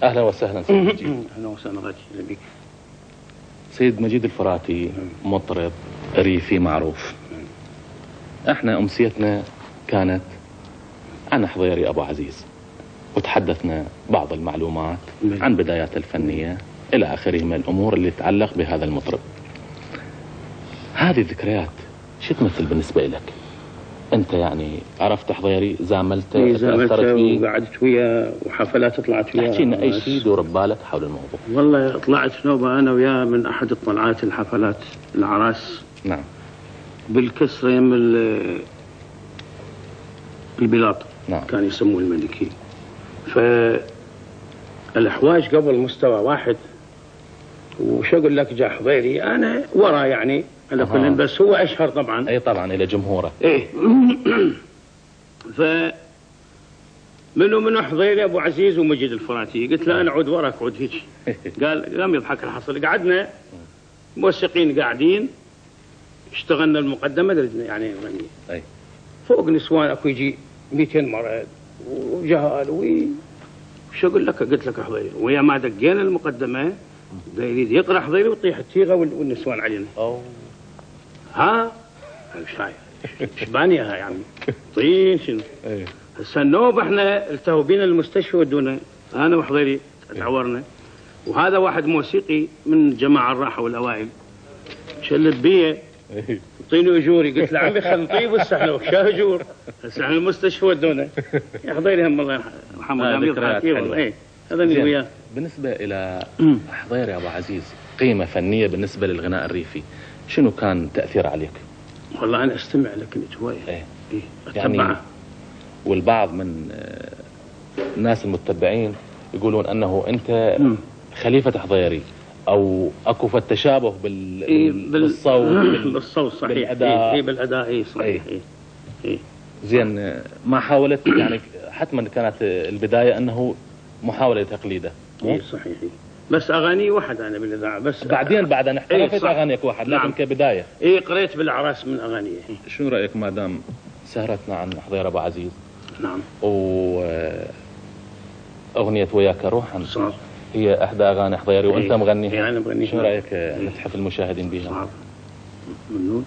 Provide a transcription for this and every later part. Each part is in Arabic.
اهلا وسهلا سيد مجيد. اهلا وسهلا غادي بك. سيد مجيد الفراتي مطرب ريفي معروف. احنا امسيتنا كانت عن حضيري ابو عزيز، وتحدثنا بعض المعلومات عن بداياته الفنيه الى اخره من الامور اللي تتعلق بهذا المطرب. هذه الذكريات شو تمثل بالنسبه لك؟ انت يعني عرفت حضيري، زاملته، تاثرت فيه، وقعدت وياه وحفلات طلعت وياه. احكي لنا اي شيء يدور ببالك حول الموضوع. والله طلعت نوبه انا وياه من احد الطلعات الحفلات العراس. نعم. بالكسره يم البلاط. نعم. كان يسموه الملكي. فالاحواج قبل مستوى واحد، وشو اقول لك، جا حضيري انا ورا يعني على كل، بس هو اشهر طبعا. اي طبعا الى جمهوره. ايه. ف منو حضيري ابو عزيز ومجيد الفراتي. قلت له انا عود وراك عود هيك. قام يضحك الحصل. قعدنا موسيقيين قاعدين، اشتغلنا المقدمه درجنا يعني نغني. اي. فوق نسوان اكو يجي 200 مرد وجهال وشو اقول لك. قلت لك حضيري ويا ما دقينا المقدمه دا يريد يقرا حضيري وتطيح التيغه والنسوان علينا. ها ايش هاي؟ شبانيها يا عمي؟ طين شنو؟ هسه النوب احنا التهوا بينا المستشفى ودونا انا وحضيري تعورنا، وهذا واحد موسيقي من جماعه الراحه والاوائل شلت بيه يعطيني اجوري. قلت له عمي خل نطيب هسه احنا وشا اجور؟ هسه احنا المستشفى ودونا. يا حضيري هم الله يرحمه قام يضحك. اي هذا اللي وياه. بالنسبه الى حضيري ابو عزيز، قيمه فنيه بالنسبه للغناء الريفي، شنو كان تاثير عليك؟ والله انا استمع لك هوايه. ايه اتبعه يعني. والبعض من الناس المتبعين يقولون انه انت خليفه حضيري، او اكو التشابه بالصوت بالصوت صحيح. بالاداء. اي بالاداء. اي صحيح. اي زين. ما حاولت يعني حتما كانت البدايه انه محاوله تقليده؟ اي صحيح. بس اغاني واحد انا بالاذاعه بس. بعدين بعد ان احترفت اغانيك واحد. نعم. لكن كبدايه. اي قريت بالاعراس من اغانيه. شنو رايك ما دام سهرتنا عن حضير ابو عزيز؟ نعم. اغنيه وياك روحا صار هي احدى اغاني حضيري وانت مغنيها. يعني انا مغنيها. شنو رايك نتحف المشاهدين بها؟ صار ممنون.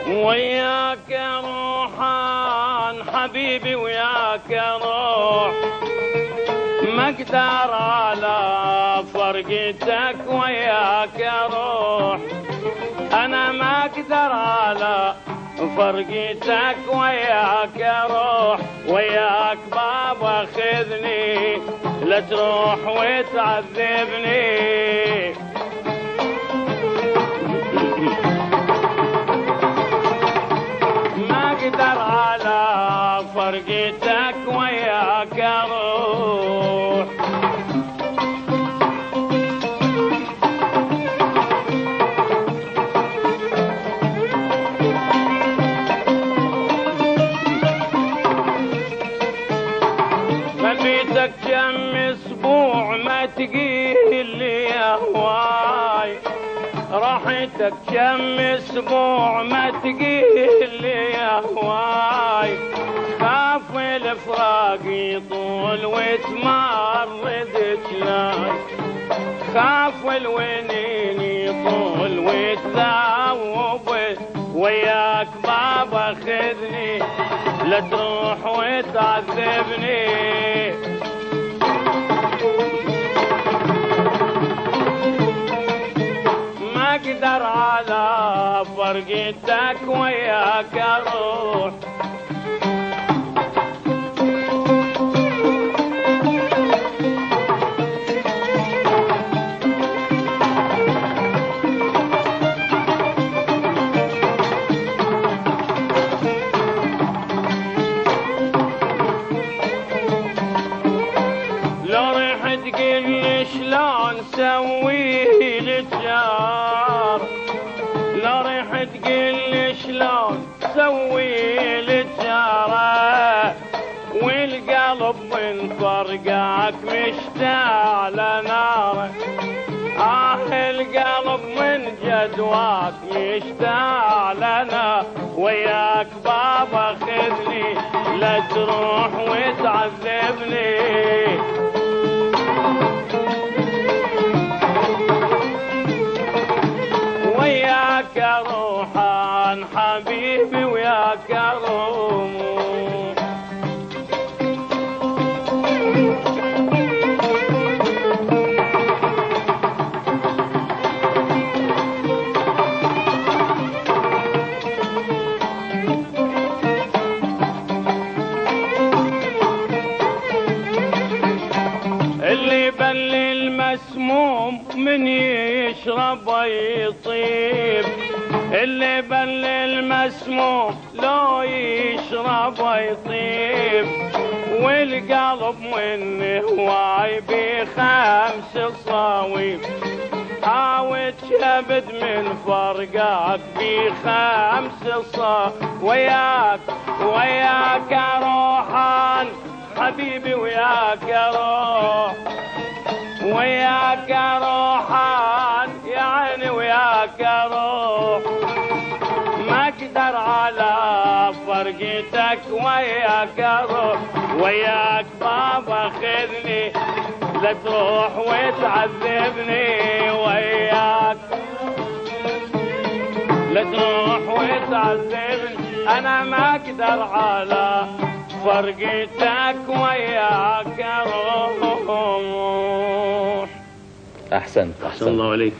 وياك روحان حبيبي وياك روح، ما اقدر على فرقتك وياك روح، انا ما اقدر على فرقتك وياك روح، وياك بابا خذني لا تروح وتعذبني، ما اقدر على فرقتك وياك روح. خليتك كم اسبوع ما تقيل لي يا هواي، راحتك كم اسبوع ما تقيل لي يا هواي، خاف الفراق يطول وتمرد جلاي، خاف الونين يطول وتذوب، وياك بابا خذني لا تروح وتعذبني، ما اقدر على فرقتك وياك اروح. شلون سوي الجار، لا ريح تقل شلون سوي الجار، والقلب من فرقاك مشتاق لنار، القلب من جدواك مشتاق لنا، وياك بابا خذني لا تروح وتعذبني، من يشرب يطيب، اللبن المسموم لو يشرب يطيب، والقلب من هواي ب5 صاويب، عاود كبد من فرقاك ب5 وياك روحان حبيبي وياك روح، وياك روحان يا عيني وياك روح، ما اقدر على فرقتك وياك روح، وياك بابا خذني لا تروح وتعذبني، وياك لا تروح وتعذبني، انا ما اقدر على فرقتك وياك روح. احسنت أحسن الله عليك.